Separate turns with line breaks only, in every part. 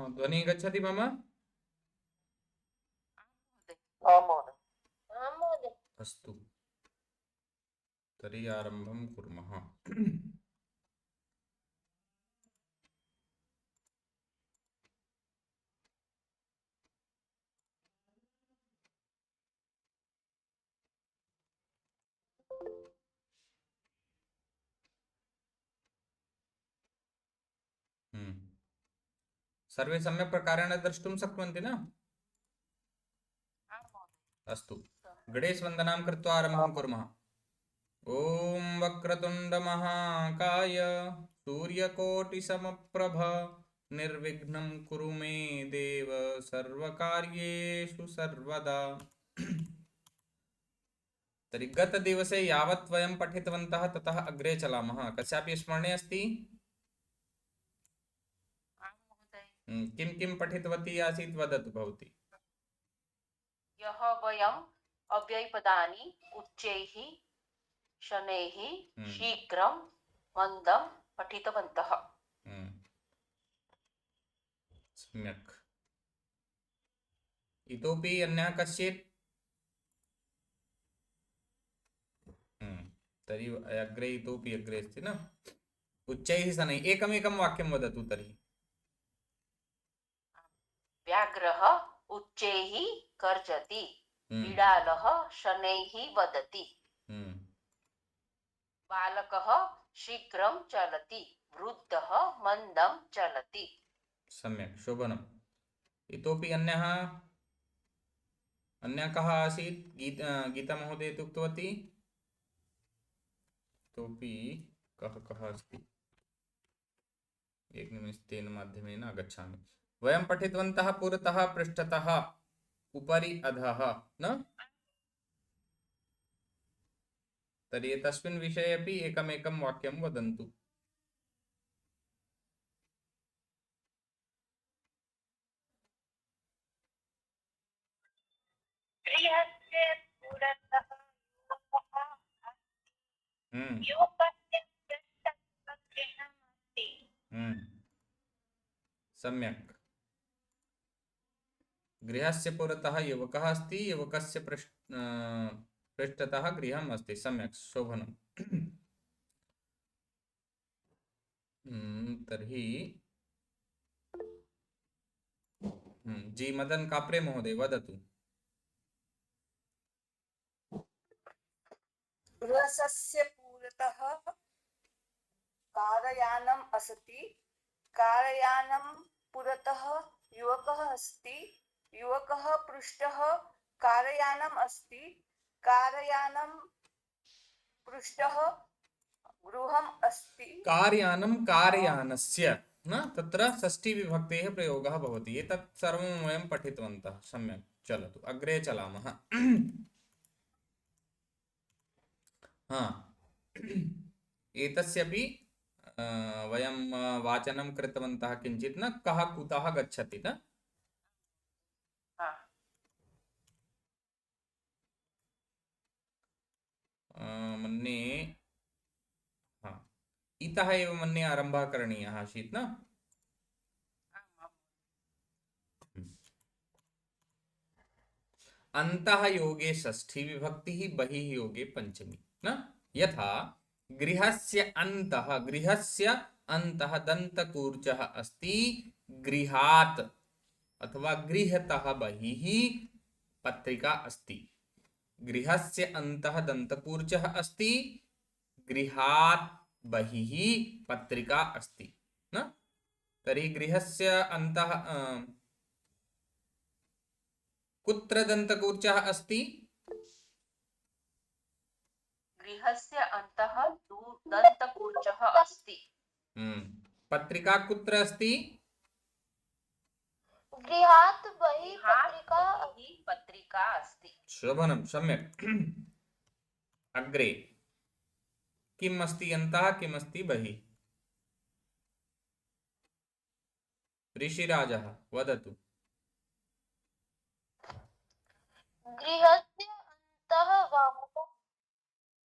ध्वनिः गच्छति मम? अस्तु, तर्हि आरम्भं कुर्मः। सर्वे सम्यक् प्रकारेण द्रष्टुं शक्नुवन्ति न? अस्तु, गणेशवन्दनां कृत्वा आरम्भं कुर्मः। ॐ वक्रतुण्डमहाकाय सूर्यकोटिसमप्रभ निर्विघ्नं कुरु मे देव सर्वकार्येषु सर्वदा। तर्हि गतदिवसे यावत् वयं पठितवन्तः ततः अग्रे चलामः। कस्यापि स्मरणे अस्ति? किं किं पठितवती आसीत् वदतु भवती।
यः वयम् अव्ययपदानि उच्चैः शनैः शीघ्रं मन्दं पठितवन्तः।
सम्यक्। इतोपि अन्यः कश्चित्? तर्हि अग्रे इतोपि अग्रे अस्ति न? उच्चैः शनैः एकमेकं वाक्यं वदतु तर्हि।
व्याघ्रः उच्चैः गर्जति, बिडालः शनैः वदति, बालकः शीघ्रं चलति, वृद्धः मन्दं चलति।
सम्यक्, शोभनम्। इतोपि अन्यः कः आसीत्? गीता महोदय उक्तवती। इतोपि कः अस्ति? एकनिमेषेन माध्यमेन आगच्छामि। वयं पठितवन्तः पुरतः पृष्ठतः उपरि अधः न? तर्हि तस्मिन् विषये अपि एकमेकं वाक्यं वदन्तु।
गृहस्य पुरतः युवकस्य पृष्ठतः गृहमस्ति।
सम्यक्। गृहस्य पुरतः युवकः अस्ति, युवकस्य पृष्ठतः गृहम् अस्ति। सम्यक्, शोभनम्। तर्हि जी मदन काप्रे महोदय वदतु।
गृहस्य पुरतः कारयानम् अस्ति, कारयानं पुरतः युवकः अस्ति, युवकः पृष्ठः कारयानम् अस्ति, कारयानं पृष्ठः गृहम् अस्ति। कारयानं
कारयानस्य न, तत्र षष्ठी विभक्तेः प्रयोगः भवति। एतत् सर्वं वयं पठितवन्तः। सम्यक्, चलतु अग्रे चलामः। एतस्यापि वयं वाचनं कृतवन्तः किञ्चित् न? कः कुतः गच्छति न? मन्ये इतः एव मन्ये आरम्भः करणीयः आसीत् न? अन्तः योगे षष्ठी विभक्तिः, बहिः योगे पंचमी न? यथा गृहस्य अन्तः दन्तकूर्चः अस्ति, गृहात् अथवा गृहतः बहिः पत्रिका अस्ति। गृहस्य अन्तः दन्तकूर्चः अस्ति, गृहात् बहिः पत्रिका अस्ति न? तर्हि गृहस्य अन्तः कुत्र दन्तकूर्चः अस्ति?
गृहस्य अन्तः दन्तकूर्चः अस्ति।
पत्रिका कुत्र अस्ति?
गृहात् बहिः पत्रिका
पत्रिका अस्ति।
शोभनं सम्यक् अग्रे किम् अस्ति अन्तः किम् अस्ति बहिः ऋषिराजः वदतु
गृहस्य अन्तः वाहनम्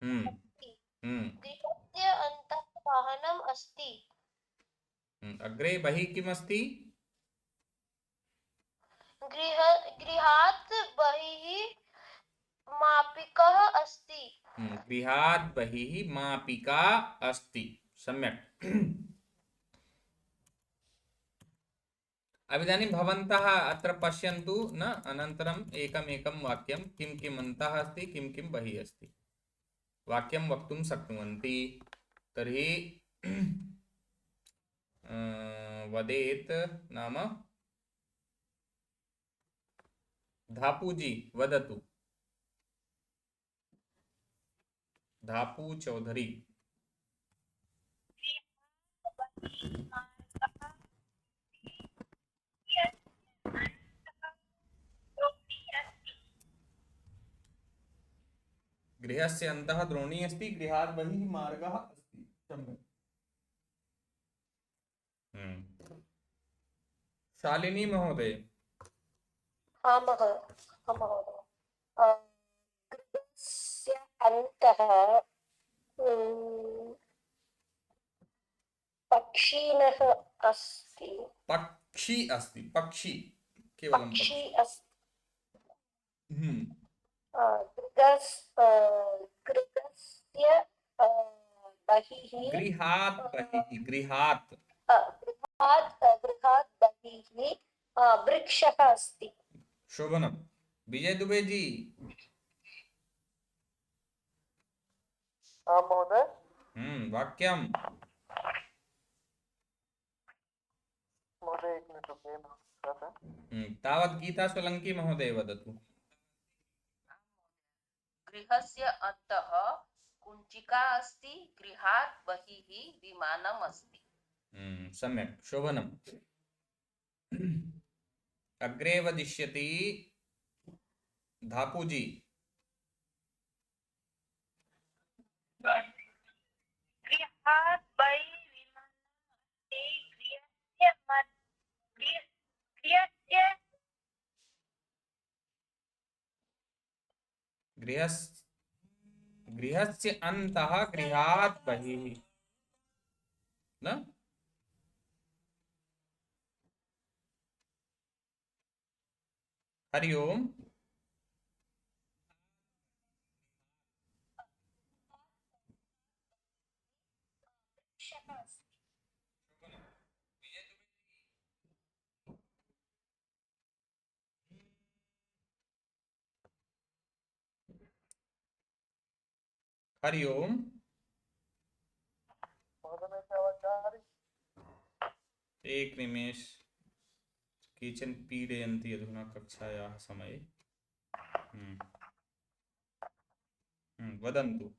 हम्म
अस्ति
हम्म
गृहस्य अन्तः वाहनम् अस्ति
अग्रे बहिः किम् अस्ति
गृहात् बहिः मापिकः अस्ति
गृहात् बहिः मापिका अस्ति सम्यक् अभिदानीं भवन्तः अत्र पश्यन्तु न अनन्तरम् एकमेकं वाक्यं किं किम् अन्तः अस्ति किं किं बहिः अस्ति वाक्यं वक्तुं शक्नुवन्ति तर्हि वदेत् नाम धापूजी वदतु धापू चौधरी गृहस्य अन्तः द्रोणी अस्ति गृहात् बहिः मार्गः अस्ति सम्यक् शालिनी महोदय
हाँ महोदय गृहस्य अन्तः पक्षिणः अस्ति
पक्षी अस्ति पक्षी केवलं
पक्षी
पक्षी
अस्ति गृहस्य बहिः
गृहात् बहिः गृहात्
गृहात् बहिः वृक्षः अस्ति
शोभनम विजय दुबे जी
महोदय
वाक्यम
महोदय एक मिनट रुकिए
तावत् गीता सोलंकी महोदय वदतु
गृहस्य अन्तः कुञ्चिका अस्ति गृहात् बहिः विमानम् अस्ति
सम्यक् शोभनम् अग्रे वदिष्यति धापूजी
गृहात् बहिः विमानम् अस्ति
गृहस्य अन्तः गृहात् बहिः न हरि ओम हरि ओम एक निमेष केचन पीडयन्ति अधुना कक्षायाः समये वदन्तु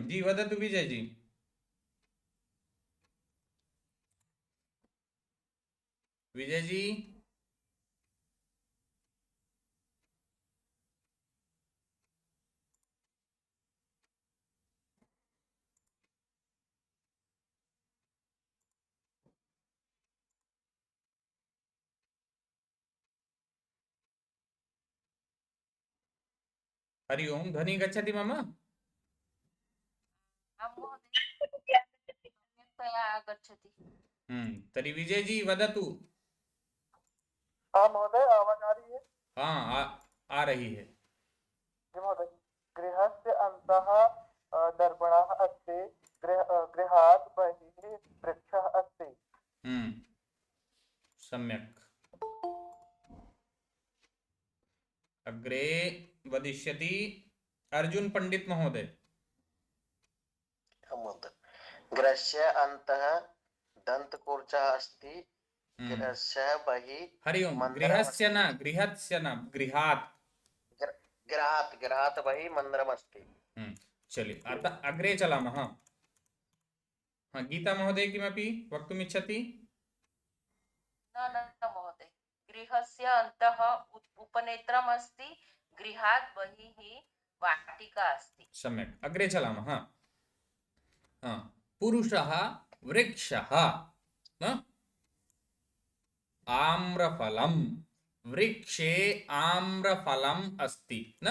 जी वदतु विजय जी विजय जी हरि ओम ध्वनि गच्छति मम
सम्यक्तया आगच्छति
तर्हि विजय जी वदतु
हाँ महोदय आवाज आ रही है
हाँ आ रही है
जी महोदय गृहस्य अन्तः दर्पणः अस्ति गृहात् बहिः वृक्षः अस्ति
सम्यक् अग्रे वदिष्यति अर्जुन पंडित महोदय
गृहस्य अन्तः दन्तकूर्चः अस्ति गृहस्य बहिः
हरि ओम गृहस्य न गृहात्
गृहात् बहिः मन्दिरम् अस्ति
चलिए अतः अग्रे चलामः हाँ, गीता महोदय किमपि वक्तुम् इच्छति?
न न न महोदय, गृहस्य अन्तः उपनेत्रम् अस्ति, गृहात् बहिः वाटिका अस्ति।
सम्यक्, अग्रे चलामः। पुरुषः वृक्षः न आम्रफलं, वृक्षे आम्रफलम् अस्ति न,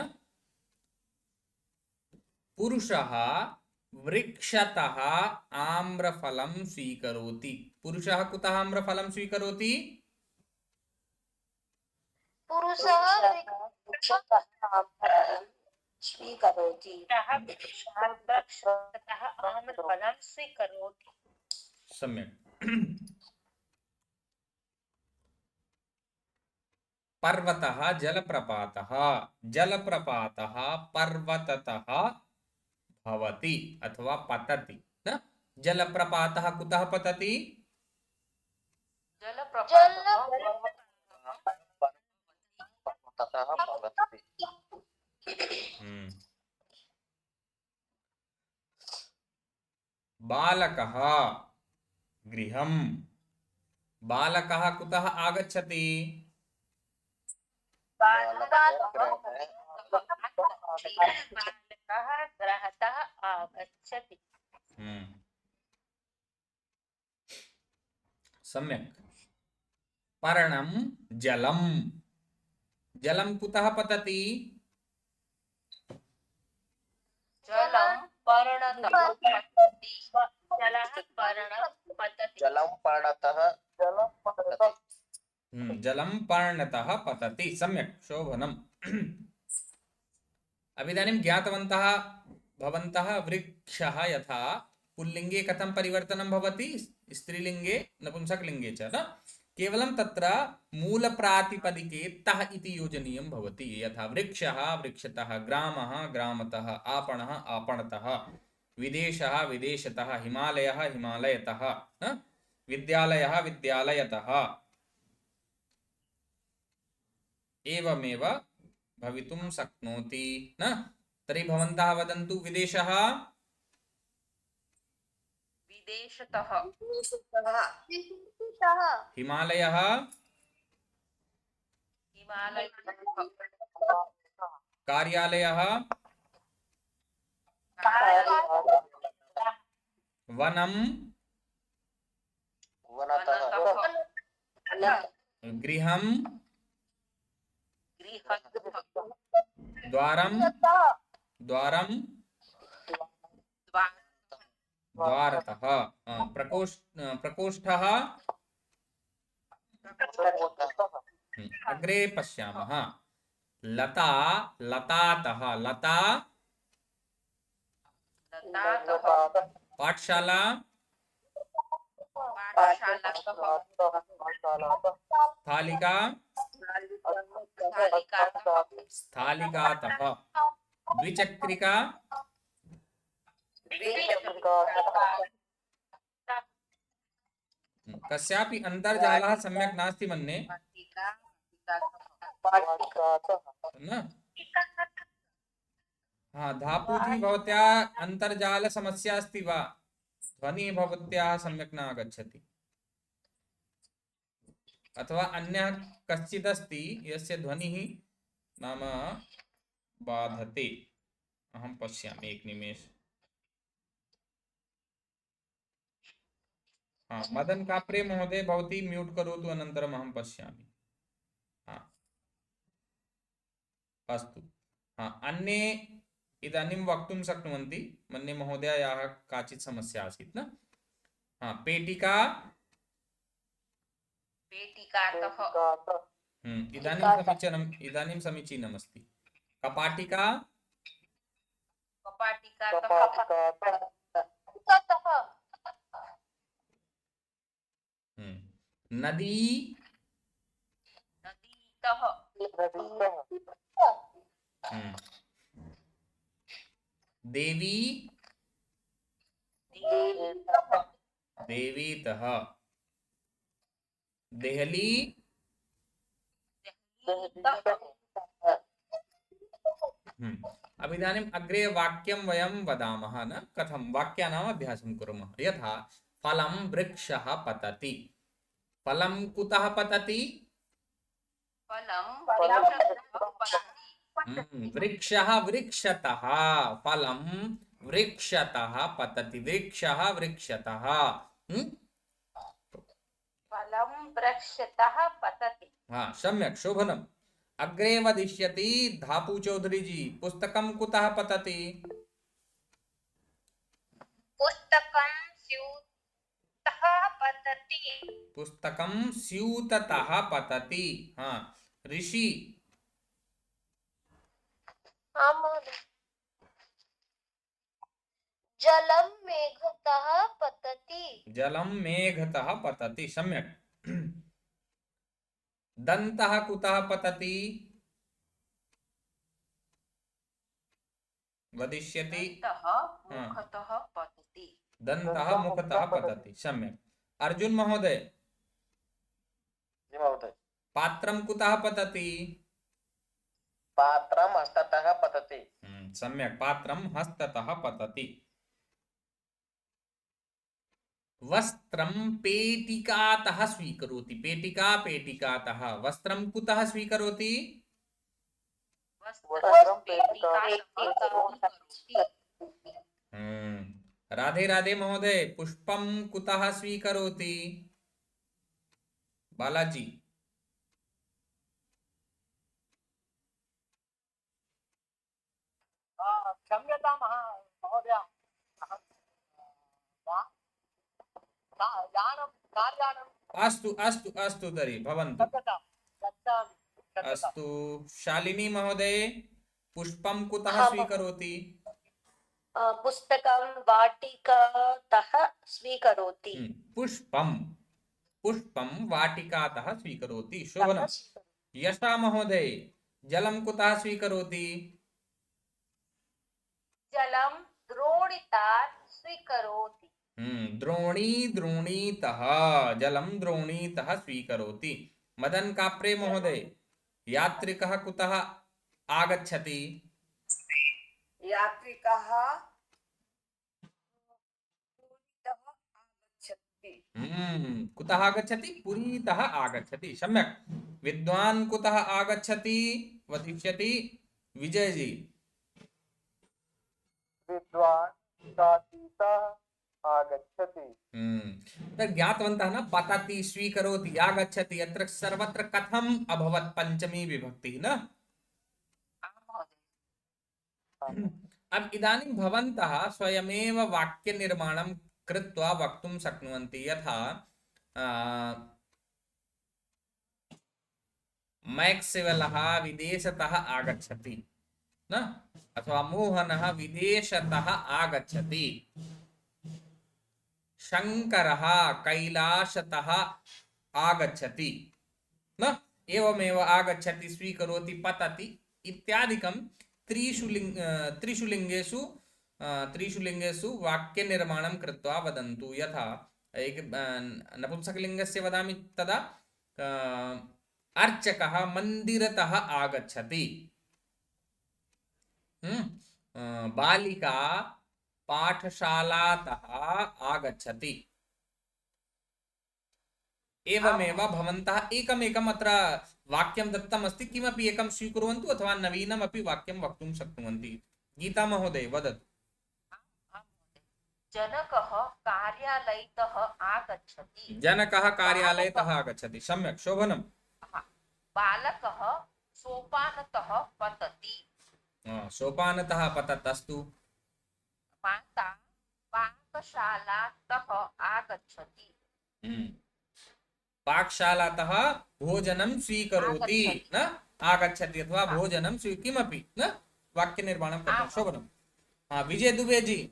पुरुषः वृक्षतः आम्रफलं स्वीकरोति। पुरुषः कुतः आम्रफलं स्वीकरोति?
पुरुषः वृक्षतः आम्रफलं स्वीकरोति।
वृक्षतः आम्रफलं स्वीकरोति।
सम्यक्। पर्वतः जलप्रपातः, जलप्रपातः पर्वततः भवति अथवा पतति न, जलप्रपातः कुतः पतति?
ततः भवति।
बालकः गृहं, बालकः कुतः आगच्छति?
बालकः गृहतः आगच्छति।
सम्यक्। पर्णं जलं, जलं कुतः पतति?
जलं पर्णतः पतति।
जलं पर्णतः पतति।
जलं पर्णतः पतति। सम्यक्, शोभनम्। अभिदानीं ज्ञातवन्तः भवन्तः वृक्षः यथा पुल्लिङ्गे कथं परिवर्तनं भवति, स्त्रीलिङ्गे नपुंसकलिङ्गे च न, केवलं तत्र मूलप्रातिपदिके तः इति योजनीयं भवति। यथा वृक्षः वृक्षतः, ग्रामः ग्रामतः, आपणः आपणतः, विदेशः विदेशतः, हिमालयः हिमालयतः, विद्यालयः विद्यालयतः, एवमेव भवितुं शक्नोति न। तर्हि भवन्तः वदन्तु, विदेशः
विदेशतः,
हिमालयः
हिमालयतः,
कार्यालयः वनं
वनतः
गृहं
गृहतः,
द्वारं द्वारं द्वारतः, प्रकोष्ठः। अग्रे पश्यामः। लता लतातः, लता
लतातः,
पाठशाला
पाठशालातः,
स्थालिका
स्थालिकातः,
स्थालिकातः, द्विचक्रिका कस्यापि अन्तर्जालः सम्यक् नास्ति मन्ये न। हाँ, धापुजी भवत्याः अन्तर्जालसमस्या अस्ति वा? ध्वनिः भवत्याः सम्यक् न आगच्छति, अथवा अन्यः कश्चित् अस्ति यस्य ध्वनिः नाम बाधते। अहं पश्यामि, एक निमेष। हाँ, मदन काप्रे महोदय भवती म्यूट करोतु, अनन्तरम् अहं पश्यामि। हाँ, अस्तु। हाँ, अन्ये इदानीं वक्तुं शक्नुवन्ति। मन्ये महोदयायाः काचित् समस्या आसीत् न। हाँ, पेटिका
पेटिकातः,
इदानीं समीचीनमस्ति। कपाटिका
कपाटिकातः,
नदी
नदीतः,
देवी
देवीतः,
देवीतः, देहली
देहलीतः,
अब इदानीम् अग्रे वाक्यं वयं वदामः न कथं वाक्यानाम् अभ्यासं कुर्मः यथा फलं वृक्षः पतति फलं कुतः पतति
फलं
फलं
वृक्षतः पतति
वृक्षः वृक्षतः फलं वृक्षतः पतति वृक्षः वृक्षतः
फलं वृक्षतः पतति
हाँ सम्यक् शोभनम् अग्रे वदिष्यति धापु चौधरी जी पुस्तकं कुतः पतति
पुस्तकं स्यूतः पतति
पुस्तकं स्यूततः पतति हाँ ऋषि
आम् महोदय जलं मेघतः पतति
जलं मेघतः पतति सम्यक् दन्तः कुतः पतति वदिष्यति
दन्तः मुखतः पतति
दन्तः मुखतः पतति सम्यक् अर्जुन महोदय
जी महोदय
पात्रं कुतः पतति
पात्रं हस्ततः पतति
सम्यक् पात्रं हस्ततः पतति वस्त्रं पेटिकातः स्वीकरोति पेटिका पेटिकातः वस्त्रं कुतः स्वीकरोति
वस्त्रं पेटिकातः
हम्म, राधे राधे महोदय पुष्पं कुतः स्वीकरोति बालाजी
क्षम्यतां महोदय यानं कार्यानं
अस्तु अस्तु अस्तु तर्हि भवन्तु
गच्छामि
अस्तु शालिनी महोदय पुष्पं कुतः
हाँ,
स्वीकरोति
पुस्तकं वाटिकातः स्वीकरोति
पुष्पं पुष्पं वाटिकातः स्वीकरोति शोभनं यशा महोदय जलं कुतः स्वीकरोति
जलं द्रोणितात् स्वीकरोति
द्रोणी द्रोणीतः जलं द्रोणीतः स्वीकरोति मदन काप्रे महोदय यात्रिकः कुतः आगच्छति
यात्रिकः पुरीतः आगच्छति
कुतः आगच्छति पुरीतः आगच्छति सम्यक् विद्वान् कुतः आगच्छति वदिष्यति विजय जी
विद्वान् काशीतः आगच्छति
तत् ज्ञातवन्तः न पतति स्वीकरोति आगच्छति अत्र सर्वत्र कथम् अभवत् पंचमी विभक्ति न अब इदानीं भवन्तः स्वयमेव वाक्य निर्माणं कृत्वा वक्तुं शक्नुवन्ति यथा मैक्सवेलः विदेशतः आगच्छति न अथवा मोहनः विदेशतः आगच्छति शङ्करः कैलासतः आगच्छति न एवमेव आगच्छति स्वीकरोति पतति इत्यादिकं त्रिषु लिङ्गेषु वाक्यनिर्माणं कृत्वा वदन्तु यथा एक नपुंसकलिङ्गस्य वदामि तदा अर्चकः मन्दिरतः आगच्छति बालिका पाठशालातः आगच्छति एवमेव भवन्तः एकमेकम् अत्र वाक्यं दत्तमस्ति किमपि एकं स्वीकुर्वन्तु अथवा नवीनमपि वाक्यं वक्तुं शक्नुवन्ति गीता महोदय वदतु
जनकः कार्यालयतः आगच्छति
जनकः कार्यालयतः आगच्छति सम्यक् शोभनम्
बालकः सोपानतः पतति
सोपानतः पतत् अस्तु
माता पाकशालातः आगच्छति
पाकशालातः भोजनं स्वीकरोति न आगच्छति अथवा भोजनं किमपि न वाक्यनिर्माणं कर्तुं शोभनं विजय दुबे जी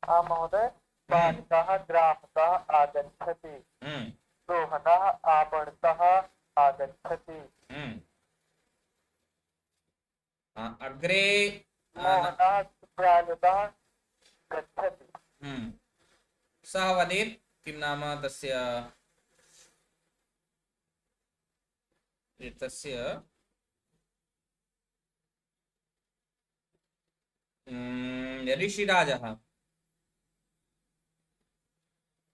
महोदय बालिकः ग्रामतः आगच्छति रोहनः आपणतः आगच्छति
अग्रे
मोहनः विद्यालयतः गच्छति
सः वदेत् किं नाम तस्य एतस्य ऋषिराजः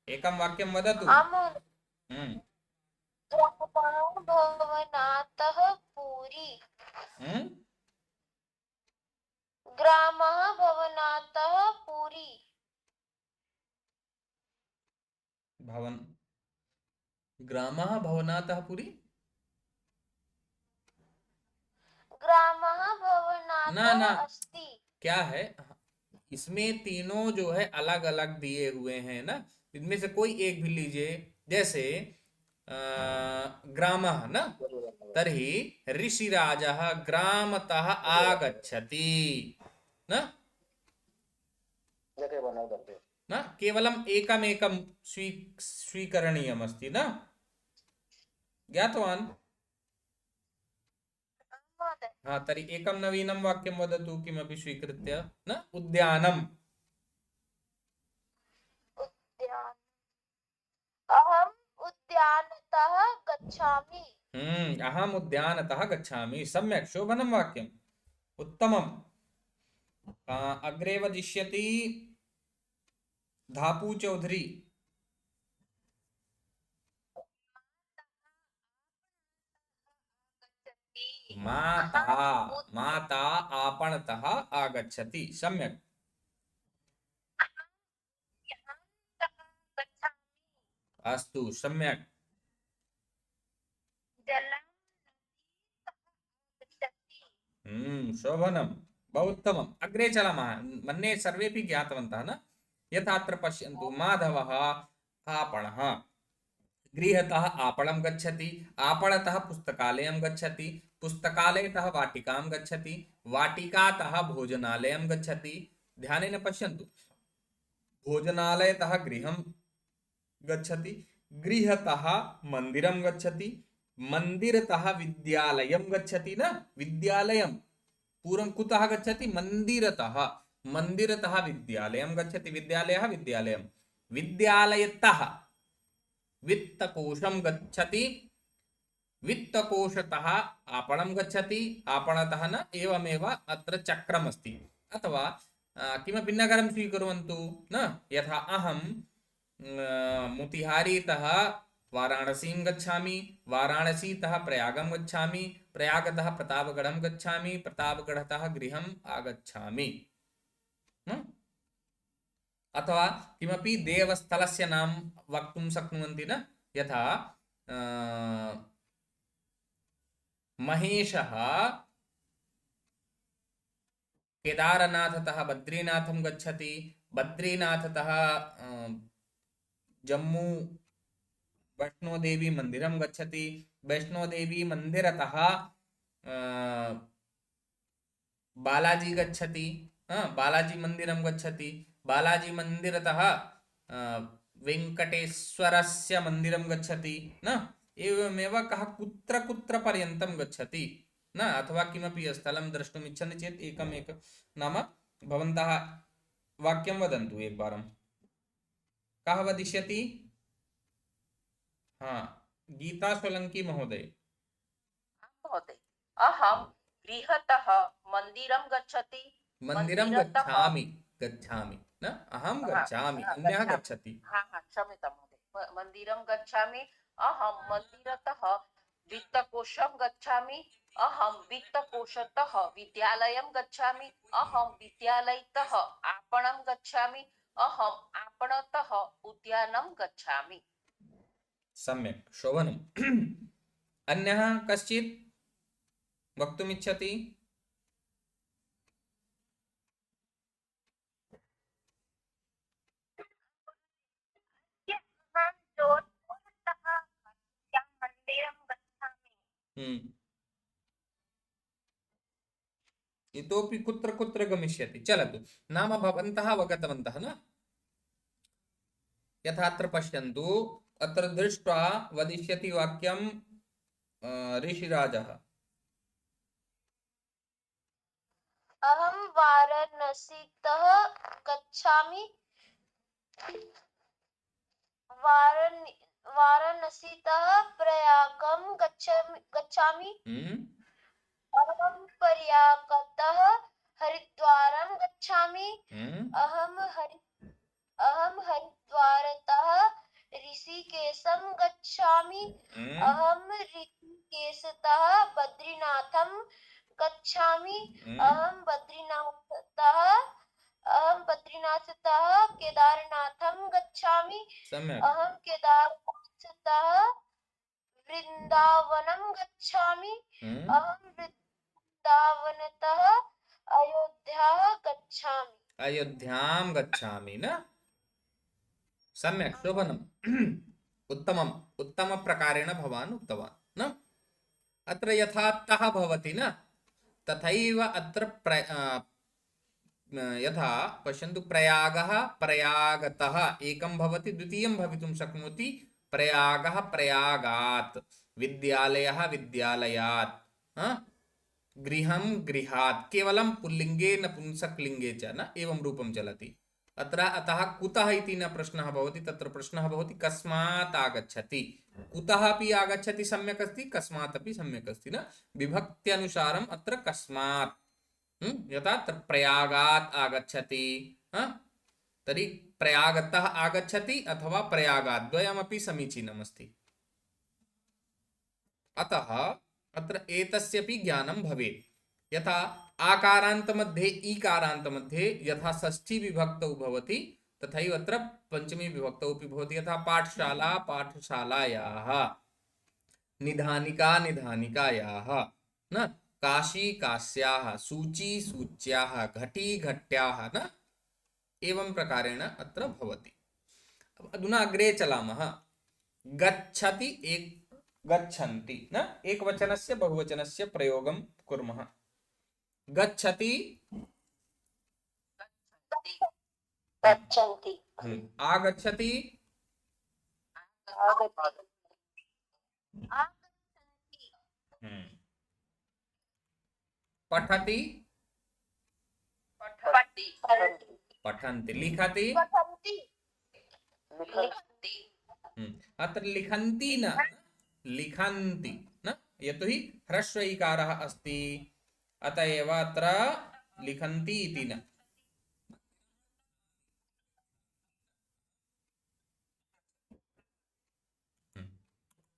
एकं वाक्यं वदतु।
आम्
हम्म,
भवनातः पुरी
हम्म,
ग्रामः भवनातः पुरी
भवन ग्रामः भवनातः पुरी।
ग्रामः
ना
भवनातः
ना
अस्ति।
क्या है, इसमें तीनों जो है अलग अलग दिए हुए हैं ना, इनमें से कोई एक भी लीजिए। जैसे ग्रामः न, तर्हि ऋषिराजः ग्रामतः आगच्छति न,
जगह बनाओ दर्पे।
न केवलम् एकमेकं स्वीकरणीयमस्ति न, ज्ञातवान्?
महोदय
हाँ, तर्हि एकं नवीनं वाक्यं वदतु किमपि स्वीकृत्य न। उद्यानम्।
उद्यान अहम् उद्यानतः गच्छामि।
अहम् उद्यानतः गच्छामि। सम्यक्, शोभनं वाक्यम्, उत्तमम्। अग्रे वदिष्यति धापू चौधरी। माता माता आपणतः आगच्छति। सम्यक्, अस्तु, सम्यक्।
जलं
शोभनं, बहु उत्तमम्। अग्रे चलामः। मन्ये सर्वेपि ज्ञातवन्तः न। यथा अत्र पश्यन्तु, माधवः आपणः, गृहतः आपणं गच्छति, आपणतः पुस्तकालयं गच्छति, पुस्तकालयतः वाटिकां गच्छति, वाटिकातः भोजनालयं गच्छति। ध्यानेन पश्यन्तु, भोजनालयतः गृहं गच्छति, गृहतः मन्दिरं गच्छति, मन्दिरतः विद्यालयं गच्छति न, विद्यालयं पूर्वं कुतः गच्छति, मन्दिरतः, मन्दिरतः विद्यालयं गच्छति, विद्यालयः विद्यालयं, विद्यालयतः वित्तकोशं गच्छति, वित्तकोशतः आपणं गच्छति, आपणतः न, एवमेव अत्र चक्रमस्ति। अथवा किमपि नगरं स्वीकुर्वन्तु न, यथा अहं मोतिहारीतः वाराणसीं गच्छामि, वाराणसीतः प्रयागं गच्छामि, प्रयागतः प्रतापगढ़ं गच्छामि, प्रतापगढ़तः गृहम् आगच्छामि। अथवा किमपि देवस्थलस्य नाम वक्तुं शक्नुवन्ति न, यथा महेशः केदारनाथतः बद्रीनाथं गच्छति, बद्रीनाथतः जम्मू वैष्णोदेवी मन्दिरं गच्छति, वैष्णोदेवी मन्दिरतः बालाजी गच्छति, बालाजी मन्दिरं गच्छति, बालाजी मन्दिरतः वेङ्कटेश्वरस्य मन्दिरं गच्छति न, एवमेव कः कुत्र कुत्र पर्यन्तं गच्छति न। अथवा किमपि स्थलं द्रष्टुम् इच्छन्ति चेत् एकमेकं नाम भवन्तः वाक्यं वदन्तु एकवारं। कः वदिष्यति? हाँ, गीता सोलंकी महोदय।
महोदय, अहं गृहतः मन्दिरं गच्छति।
मन्दिरं गच्छामि, गच्छामि न, अहं गच्छामि, अन्यः गच्छति।
क्षम्यतां महोदय, मन्दिरं गच्छामि। अहं मन्दिरतः वित्तकोशं गच्छामि, अहं वित्तकोशतः विद्यालयं गच्छामि, अहं विद्यालयतः आपणं गच्छामि, अहम् आपणतः उद्यानं गच्छामि।
सम्यक्, शोभनम्। अन्यः कश्चित् वक्तुमिच्छति?
अहं जोधपुरतः मन्दिरं गच्छामि।
इतोपि कुत्र कुत्र गमिष्यति? चलतु, नाम भवन्तः अवगतवन्तः न। यथा अत्र पश्यन्तु, अत्र दृष्ट्वा वदिष्यति वाक्यं ऋषिराजः।
अहं वाराणसीतः गच्छामि। वाराणसीतः प्रयागं गच्छामि। अहं प्रयागतः हरिद्वारं गच्छामि। अहं हरिद्वारतः ऋषिकेशं गच्छामि। अहं ऋषिकेशतः बद्रीनाथं गच्छामि। अहं बद्रीनाथतः केदारनाथं गच्छामि।
सम्यक्।
अहं केदारनाथतः वृन्दावनं गच्छामि। अहं वृन्दावनतः अयोध्यां गच्छामि।
अयोध्यां गच्छामि न सम्यक् शोभनम् उत्तमम् उत्तमप्रकारेण भवान् उक्तवान् न अत्र यथा तः भवति न तथैव अत्र यथा पश्यन्तु प्रयागः प्रयागतः एकं भवति द्वितीयं भवितुं शक्नोति प्रयागः प्रयागात् विद्यालयः विद्यालयात् गृहं गृहात् केवलं पुल्लिङ्गे नपुंसकलिङ्गे च न एवं रूपं चलति अत्र अतः कुतः इति न प्रश्नः भवति तत्र प्रश्नः भवति कस्मात् आगच्छति कुतः अपि आगच्छति सम्यक् अस्ति कस्मात् अपि सम्यक् अस्ति न विभक्त्यनुसारम् अत्र कस्मात् यथा प्रयागात् आगच्छति तर्हि प्रयागतः आगच्छति अथवा प्रयागात् द्वयमपि समीचीनमस्ति अतः अत्र एतस्यपि ज्ञानं भवेत् यथा आकारान्त मध्ये ईकारान्त मध्ये यथा षष्ठी विभक्तौ भवति तथैव अत्र पंचमी विभक्तौ अपि भवति यथा पाठशाला पाठशालायाः निधानिका निधानिकायाः न काशी काश्याः सूची सूच्याः घटी घट्याः न एवं प्रकारेण अत्र भवति अधुना अग्रे चलामः गच्छति एक गच्छन्ति न एकवचनस्य बहुवचनस्य प्रयोगं कुर्मः गच्छति
गच्छन्ति
आगच्छति पठति पठन्ति लिखति अत्र लिखन्ति न लिखन्ति न यतोहि ह्रस्व इकारः अस्ति अतः एव अत्र लिखन्ति इति न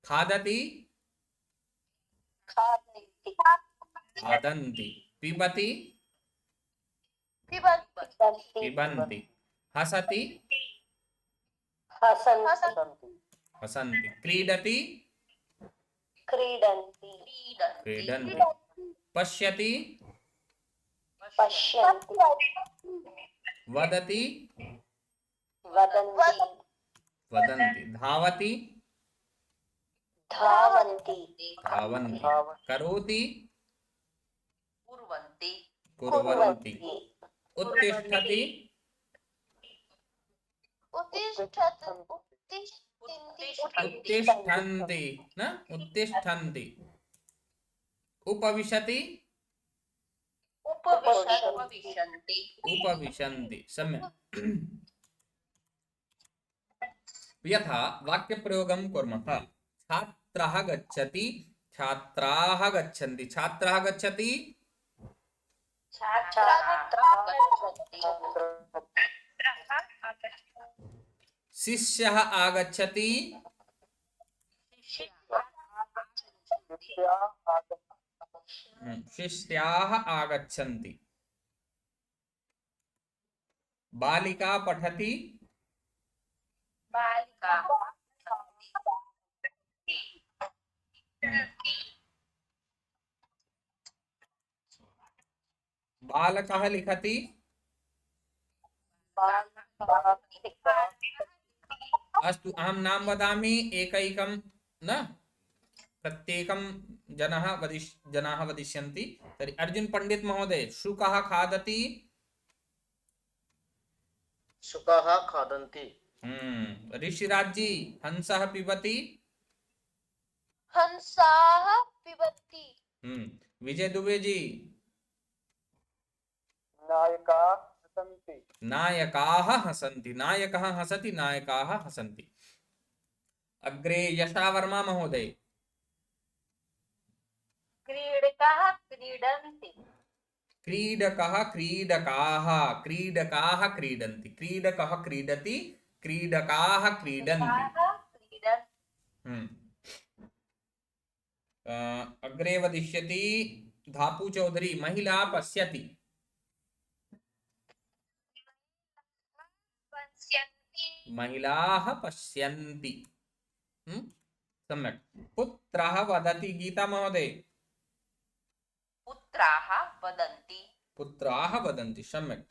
खादति खादन्ति पिबति पिबन्ति हसति हसन्ति क्रीडति क्रीडन्ति पश्यति वदति वदन्ति धावति धावन्ति करोति कुर्वन्ति उत्तिष्ठति उत्तिष्ठन्ति न उत्तिष्ठन्ति उपविशति उपविशन्ति सम्यक् यथा वाक्यप्रयोगं कुर्मः छात्रः गच्छति छात्राः गच्छन्ति छात्रः गच्छति शिष्यः आगच्छति शिष्याः आगच्छन्ति बालिका पठति बालकः लिखति अस्तु अहं नाम वदामि एकैकं न प्रत्येकं जनाः वदिष्यन्ति तर्हि अर्जुन पंडित महोदय शुकः खादति
शुकाः खादन्ति
ऋषिराज जी हंसः पिबति
हंसाः पिबन्ति
विजय दुबे जी
नायकाः हसन्ति
नायकाः हसन्ति नायकः हसति नायकाः हसन्ति अग्रे यशा वर्मा महोदय
क्रीडकाः क्रीडन्ति
क्रीडकः क्रीडकाः क्रीडकाः क्रीडन्ति क्रीडकः क्रीडति क्रीडकाः क्रीडन्ति
क्रीडन्
हम्म। अग्रे वदिष्यति धापु चौधरी महिला पश्यति
पश्यन्ति
महिलाः पश्यन्ति सम्यक् पुत्रः वदति गीता महोदय
पुत्राः वदन्ति
पुत्राः वदन्ति सम्यक्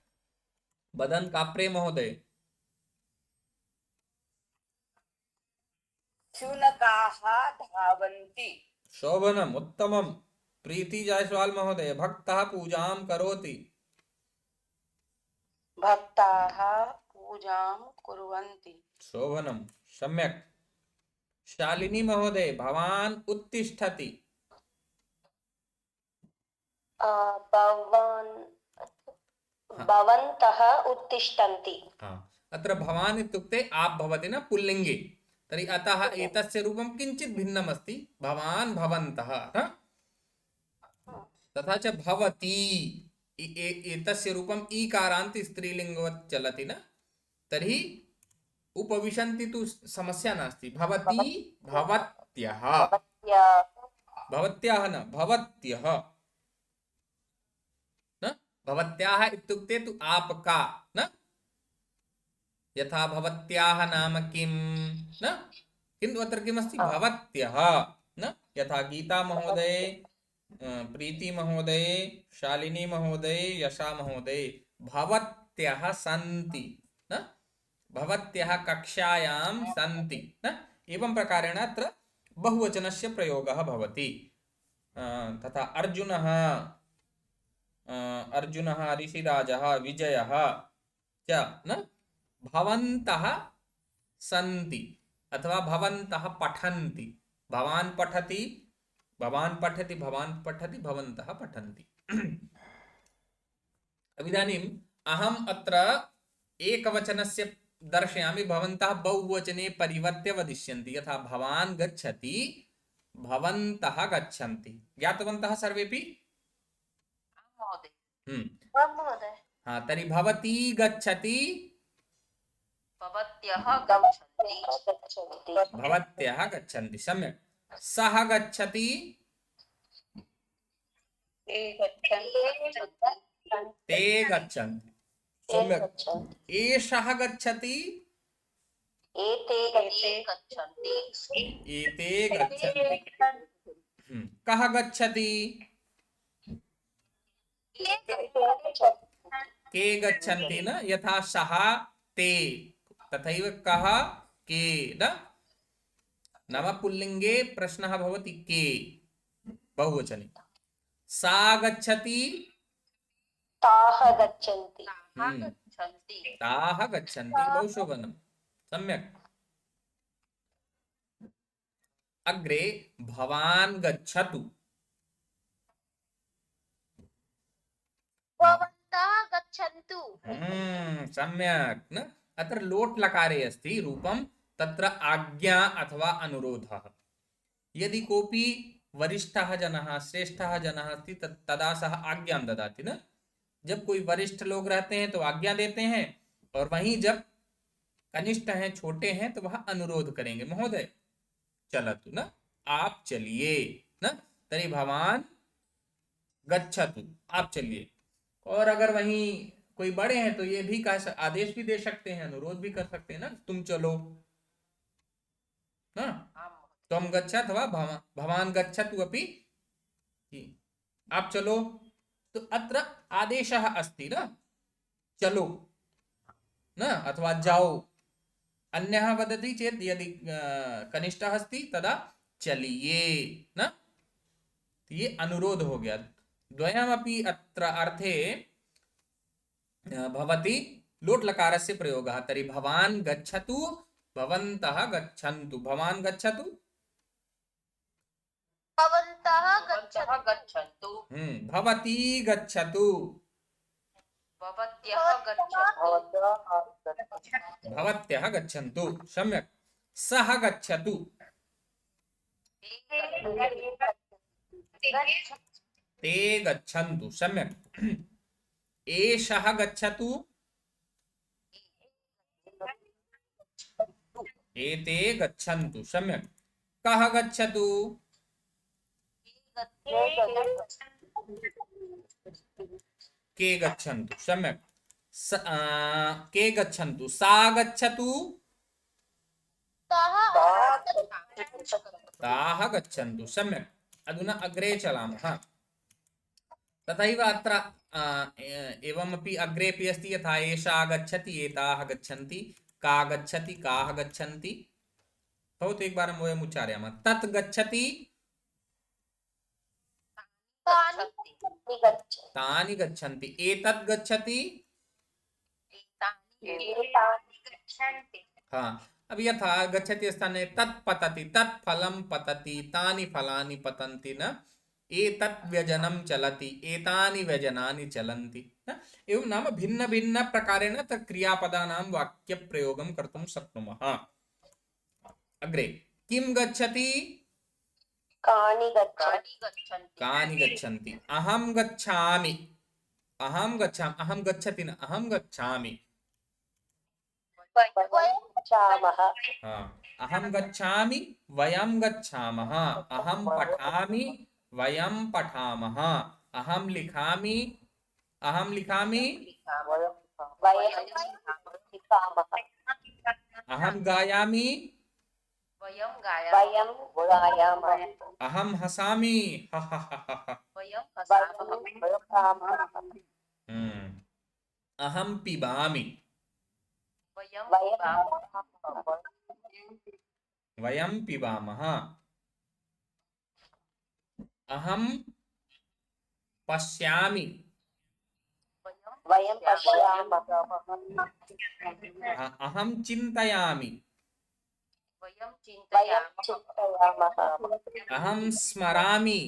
वदन् काप्रे महोदय
शुनकाः धावन्ति
शोभनम् उत्तमं प्रीति जायसवाल महोदय भक्तः पूजां करोति
भक्ताः पूजां कुर्वन्ति
शोभनं सम्यक् शालिनी महोदय भवान् उत्तिष्ठति
भवन्तः उत्तिष्ठन्ति
अत्र भवान् इत्युक्ते आप भवति न पुल्लिङ्गे तर्हि अतः एतस्य रूपं किञ्चित् भिन्नम् अस्ति भवान् भवन्तः तथा च भवती एतस्य रूपम् ईकारान्त स्त्रीलिङ्गवत् चलति न तर्हि उपविशन्ति तु समस्या नास्ति भवती भवत्यः भवत्याः न भवत्यः न भवत्याः इत्युक्ते तु आपका न यथा भवत्याः नाम किं न किन्तु अत्र किमस्ति भवत्यः न यथा गीता महोदय प्रीति महोदय शालिनी महोदय यशा महोदय भवत्यः सन्ति न भवत्यः कक्षायां सन्ति न एवं प्रकारेण अत्र बहुवचनस्य प्रयोगः भवति तथा अर्जुनः अर्जुनः ऋषिराजः विजयः च न भवन्तः सन्ति अथवा भवन्तः पठन्ति भवान् पठति भवान् पठति भवान् पठति भवन्तः पठन्ति इदानीम् अहम् अत्र एकवचनस्य दर्शयामि भवन्तः बहुवचने परिवर्त्य वदिष्यन्ति यथा भवान् गच्छति भवन्तः गच्छन्ति ज्ञातवन्तः सर्वेपि
महोदय
हाँ तर्हि भवती गच्छति
भवत्यः गच्छन्ति
भवत्यः गच्छन्ति सम्यक् सः गच्छति ते गच्छन्ति सम्यक् एषः गच्छति
एते
गच्छन्ति
एते गच्छन्ति कः गच्छति के गच्छन्ति न यथा सः ते तथैव कः के न नाम पुल्लिङ्गे प्रश्नः भवति के बहुवचने सा गच्छति
ताः गच्छन्ति
ताः गच्छन्ति बहु शोभनं सम्यक् अग्रे भवान् गच्छतु
भवन्तः गच्छन्तु
सम्यक् न अत्र लोट् लकारे अस्ति रूपं तत्र आज्ञा अथवा अनुरोधः यदि कोऽपि वरिष्ठः जनः श्रेष्ठः जनः अस्ति तदा सः आज्ञां ददाति न जब कोई वरिष्ठ लोग रहते हैं तो आज्ञा देते हैं और वहीं जब कनिष्ठ हैं छोटे हैं तो वह अनुरोध करेंगे महोदय चलतु न आप चलिए न तर्हि भवान् गच्छतु आप चलिए और अगर वहीं कोई बड़े हैं तो ये भी आदेश भी दे सकते हैं अनुरोध भी कर सकते हैं ना तुम चलो ना त्वं गच्छ अथवा भवान् गच्छतु अपि आप चलो तो अत्र आदेशः अस्ति न चलो न अथवा जाओ अन्यः वदति चेत् यदि कनिष्ठः अस्ति तदा चलिए न ये अनुरोध हो गया द्वयमपि अत्र अर्थे भवति लोट् लकारस्य प्रयोगः तर्हि भवान् गच्छतु भवन्तः गच्छन्तु भवान् गच्छतु
भवन्तः
गच्छन्तु
भवती गच्छतु
भवत्यः गच्छन्तु
भवत्यः गच्छन्तु सम्यक् सः गच्छतु ते गच्छन्तु सम्यक् एषः गच्छतु एते गच्छन्तु सम्यक् कः गच्छतु के गच्छन्तु सम्यक् के गच्छन्तु सा गच्छतु
ताः
ताः गच्छन्तु सम्यक् अधुना अग्रे चलामः तथैव अत्र एवमपि अग्रेपि अस्ति यथा एषा गच्छति एताः गच्छन्ति का गच्छति काः गच्छन्ति भवतु एकवारं वयम् उच्चारयामः तत् गच्छति तानि गच्छन्ति एतत् गच्छति हाँ अब यथा गच्छति स्थाने तत् पतति तत् फलं पतति तानि फलानि पतन्ति न एतत् व्यजनं चलति एतानि व्यजनानि चलन्ति न एवं नाम भिन्न भिन्न प्रकारेण तत् क्रियापदानां वाक्यप्रयोगं कर्तुं शक्नुमः अग्रे किं गच्छति
कानि
कानि गच्छन्ति अहं गच्छामि अहं गच्छति न अहं गच्छामि
गच्छामः
हाँ अहं गच्छामि वयं गच्छामः अहं पठामि वयं पठामः अहं लिखामि
वयं
वयं लिखामः
अहं गायामि
वयं गायामः
वयं गायामः
अहं हसामि
वयं हसामः
अहं पिबामि
वयं
वयं पिबामः अहं पश्यामि
वयं पश्यामः
अहं चिन्तयामि
वयं
वयं
चिन्तयामः
चिन्तयामः
अहं स्मरामि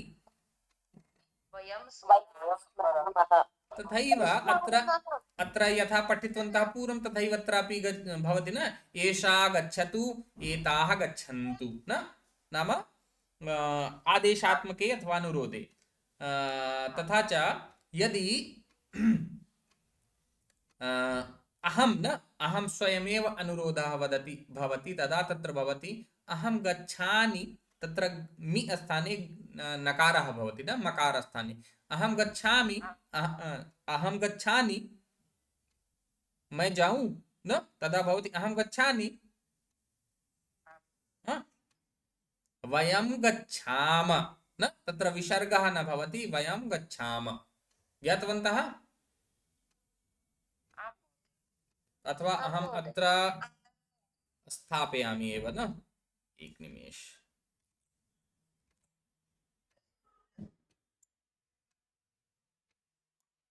वयं
वयं स्मरामः
तथैव अत्र यथा पठितवन्तः पूर्वं तथैव अत्रापि भवति न एषा गच्छतु एताः गच्छन्तु न नाम आदेशात्मके अथवा अनुरोधे तथा च यदि अहं स्वयमेव अनुरोधः वदति भवति तदा तत्र भवति अहं गच्छामि तत्र मि स्थाने नकारः भवति न मकार स्थाने अहं गच्छामि मैं जाऊं न तदा भवति अहं गच्छामि वयं गच्छाम न तत्र विसर्गः न भवति वयं गच्छाम ज्ञातवन्तः अथवा अहम् अत्र स्थापयामि एव न एक निमेष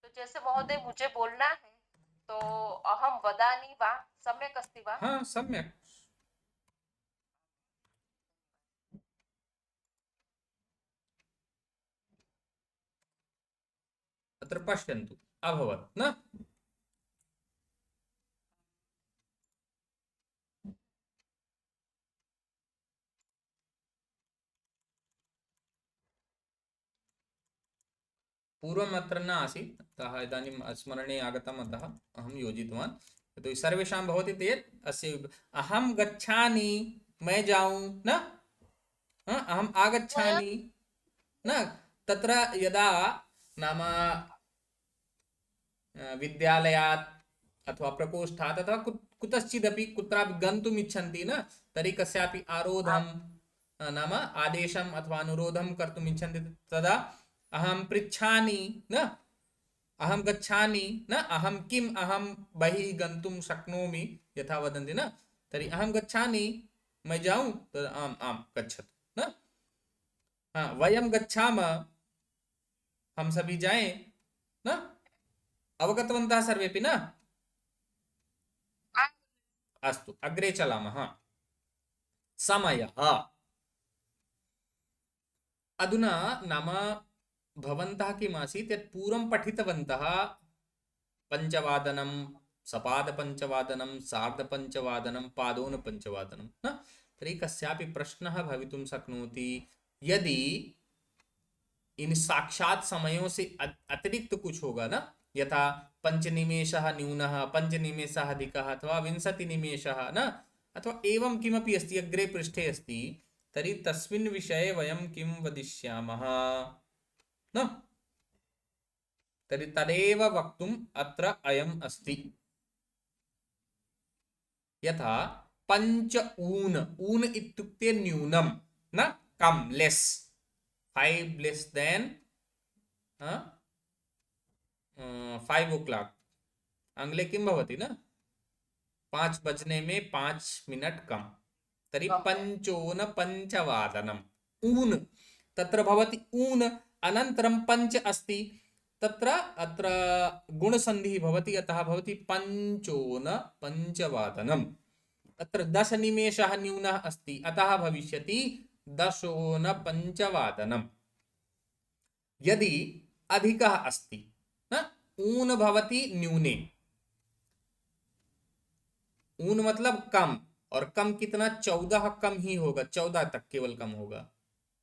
तो जैसे महोदय मुझे बोलना है तो अहम वदामि वा सम्यक् अस्ति वा
हाँ सम्यक् अत्र पश्यन्तु अभवत् न पूर्वम् अत्र न आसीत् अतः इदानीं स्मरणे आगतम् अतः अहं योजितवान् यतोहि सर्वेषां भवति चेत् अस्य अहं गच्छामि मैं जाऊं न अहम् आगच्छामि न तत्र यदा नाम विद्यालयात् अथवा प्रकोष्ठात् अथवा कुतश्चिदपि कुत्रापि गन्तुम् इच्छन्ति न तर्हि कस्यापि आरोधं नाम आदेशम् अथवा अनुरोधं कर्तुम् इच्छन्ति तदा अहं पृच्छामि न अहं गच्छामि न अहं किम् अहं बहिः गन्तुं शक्नोमि यथा वदन्ति न तर्हि अहं गच्छामि मैं जाऊं तदा आम् आम् गच्छतु न वयं गच्छामः हम सभी जाएं न अवगतवन्तः सर्वेपि न अस्तु अग्रे चलामः समयः अधुना नाम भवन्तः किम् आसीत् यत् पूर्वं पठितवन्तः पञ्चवादनं सपादपञ्चवादनं सार्धपञ्चवादनं पादोनपञ्चवादनं न तर्हि कस्यापि प्रश्नः भवितुं शक्नोति यदि इन साक्षात समयों से अतिरिक्त कुछ होगा ना, यथा पंचनिमेषः न्यूनः, पंचनिमेषः अधिकः, अथवा विंशतिनिमेषः न, अथवा एवं किमपि अस्ति अग्रे पृष्ठे अस्ति, तर्हि तस्मिन् विषये वयं किं वदिष्यामः न, तर्हि तदेव वक्तुम् अत्र अयम् अस्ति। यथा पंच ऊन, ऊन इत्युक्ते न्यूनम न, कम, लेस, 5 लेस देन 5 o'clock, आंग्ले किं भवति न, 5 बजने में 5 मिनट कम, तर्हि पंचोन पंचवादनम, ऊन तत्र भवति ऊन, अनन्तरं पंच अस्ति, तत्र अत्र गुणसन्धिः भवति, अतः भवति पंचोन पंचवादनम। अत्र 10 निमेषः न्यूनः अस्ति, अतः भविष्यति 10 पंचवादनम। यदि अधिकः अस्ति न, ऊन भवति न्यूने, ऊन मतलब कम, और कम कितना, 14 कम ही होगा, 14 तक केवल कम होगा,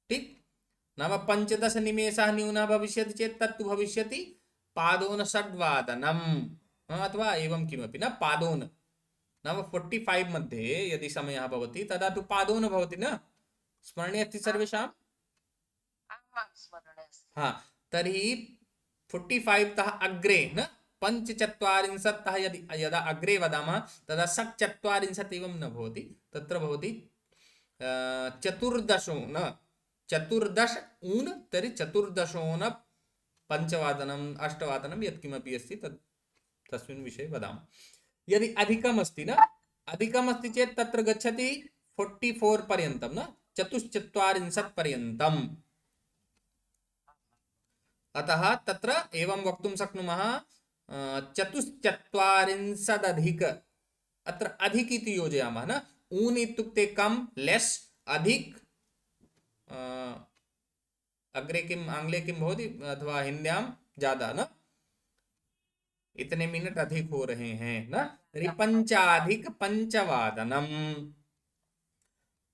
ठीक। नाम 15 निमेषः न्यूनः भविष्यति चेत् तत्तु भविष्यति पादोन षड्वादनम्, अथवा एवं किमपि न, पादोन नाम 45 मध्ये यदि समयः भवति तदा तु पादोन भवति न, स्मरणे अस्ति सर्वेषाम्?
आमां स्मरणे अस्ति।
हाँ, तर्हि 45 तः अग्रे न, 45 तः यदि यदा अग्रे वदामः तदा 47 एवं न भवति, तत्र भवति 14 ऊन, तर्हि 14 पंचवादनम् अष्टवादनं यत्किमपि अस्ति तत् तस्मिन् विषये वदामः। यदि अधिकम् अस्ति न, अधिकम् अस्ति चेत् तत्र गच्छति 44 पर्यन्तं न, 44 पर्यन्तम्। अतः तत्र एवं वक्तुं शक्नुमः 44 अधिक, अत्र अधिक इति योजयामः न, ऊन इत्युक्ते कम, लेस, अधिक, अग्रे किम् आंग्ले किं भवति, अथवा हिन्द्यां ज्यादा न, इतने मिनट अधिक हो रहे हैं न, तर्हि 5 पंचवादनम्।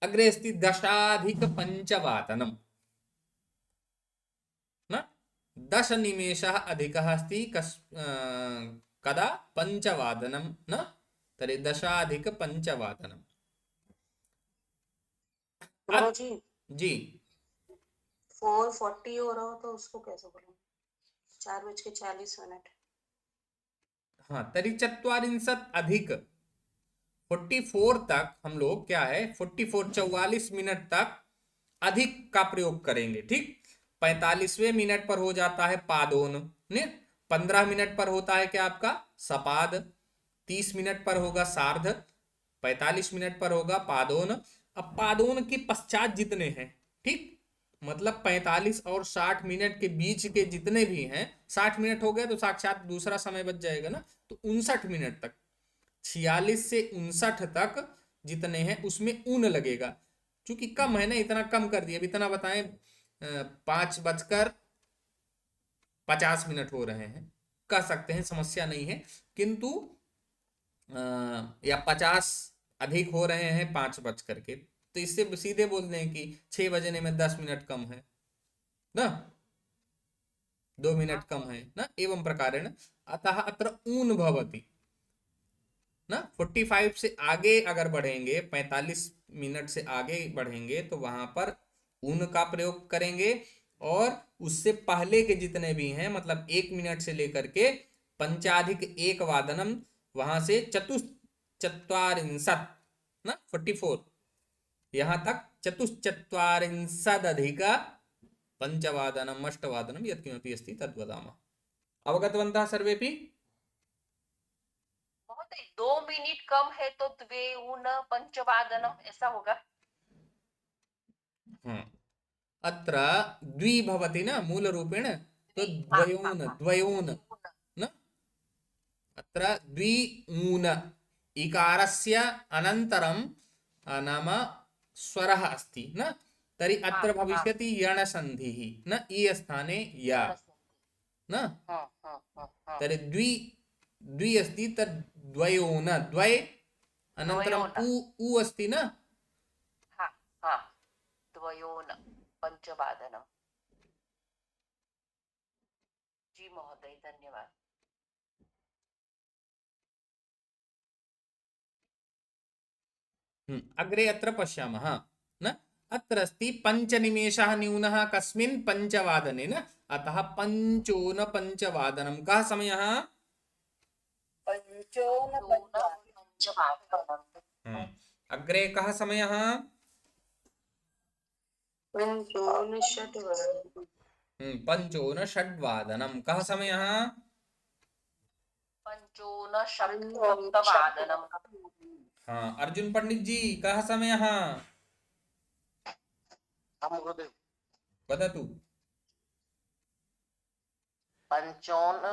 अग्रे अस्ति 10 पंचवादनम् न, 10 निमेषः अधिकः अस्ति, कदा, पंचवादनं न, तर्हि 10 पंचवादनम्।
गुरुजी
जी
4:40 हो रहा हो तो उसको कैसे बोलूं, 4:40।
हाँ, तर्हि 44 अधिक 44 तक हम लोग क्या है, 44 मिनट तक अधिक का प्रयोग करेंगे, ठीक। 45वें मिनट पर हो जाता है पादोन ने, 15 मिनट पर होता है क्या आपका सपाद, 30 मिनट पर होगा सार्ध, 45 मिनट पर होगा पादोन। अब पादोन के पश्चात जितने हैं, ठीक, मतलब 45 और 60 मिनट के बीच के जितने भी हैं, 60 मिनट हो गए तो साक्षात दूसरा समय बच जाएगा ना, तो 59 मिनट तक, 46 से 59 तक जितने हैं उसमें ऊन लगेगा, क्योंकि कम है ना, इतना कम कर दिया, इतना बताएं 5:50 हो रहे हैं, कह सकते हैं, समस्या नहीं है, किंतु या 50 अधिक हो रहे हैं 5 बज करके, तो इससे सीधे बोल दें कि 6 बजने में 10 मिनट कम है ना, 2 मिनट कम है ना, एवं प्रकारेण। अतः अत्र ऊन भवति ना, 45 से आगे अगर बढ़ेंगे, 45 मिनट से आगे बढ़ेंगे तो वहां पर ऊन का प्रयोग करेंगे, और उससे पहले के जितने भी हैं, मतलब 1 मिनट से लेकर के 5+1 वादनम, वहां से 44 ना, 44 यहाँ तक 44 पंचवादनम् अष्टवादनं यत्किमपि अस्ति तद् वदामः। अवगतवन्तः सर्वेपि?
महोदय 2 मिनट कम है तो द्वे ऊन पंचवादनम ऐसा होगा।
अत्र द्वि भवति न मूलरूपेण, तो द्वयोन न, अत्र द्वि ऊन, इकारस्य अनन्तरं नाम स्वरः अस्ति न, तर्हि अत्र भविष्यति यणसन्धिः न, ई स्थाने या न, तर्हि द्वि अस्ति, तद् द्वयोन, द्वय अनन्तरम् उ अस्ति न,
द्वयोन पंचवादनम। धन्यवाद।
अग्रे अत्र पश्यामः न अत्र अस्ति पञ्चनिमेषः न्यूनः कस्मिन् पञ्चवादने न अतः पञ्चोनपञ्चवादनं कः समयः
पंचोनपञ्चवादनम्
अग्रे कः समयः पञ्चोनषड्वादनं कः समयः
पंचोनसप्तवादनम्
अर्जुन पंडित जी कः समयः
महोदय
वदतु
पंचोन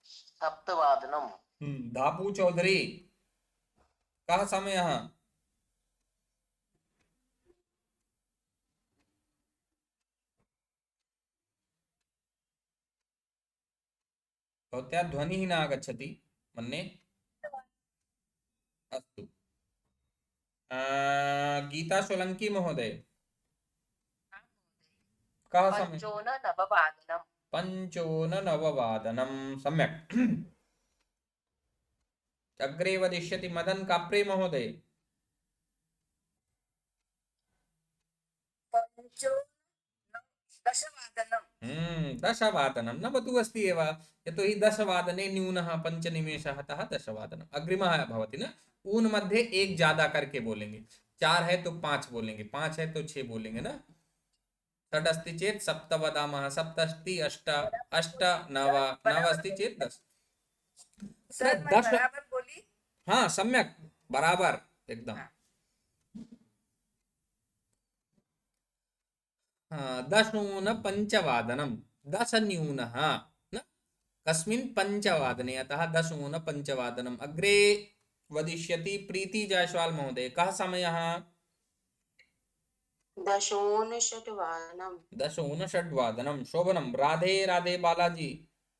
सप्तवादनम्
धापू चौधरी कः समयः भवत्याः ध्वनिः न आगच्छति मन्ये अस्तु गीता सोलंकी महोदय कः समय
पंचोननववादनम्
पञ्चोननववादनं सम्यक् अग्रे वदिष्यति मदन काप्रे महोदय
दशवादनम्
दशवादनं न वतु अस्ति एव यतोहि दशवादने न्यूनः पंचनिमेषः अतः दशवादनम् अग्रिमः भवति न ऊन मध्ये एक ज्यादा करके बोलेंगे 4 है तो 5 बोलेंगे 5 है तो 6 बोलेंगे ना षड् अस्ति चेत् सप्त वदामः सप्त अस्ति अष्ट अष्ट नव नव अस्ति चेत् 10
सर मैं
दश
बराबर बोली
हाँ सम्यक बराबर एकदम दशोन पंचवादनं दश न्यूनः न कस्मिन् पंचवादने अतः दशोन पंचवादनम् अग्रे वदिष्यति प्रीति जायसवाल महोदय कः समयः दशोनषड्वादनं शोभनं राधे राधे बालाजी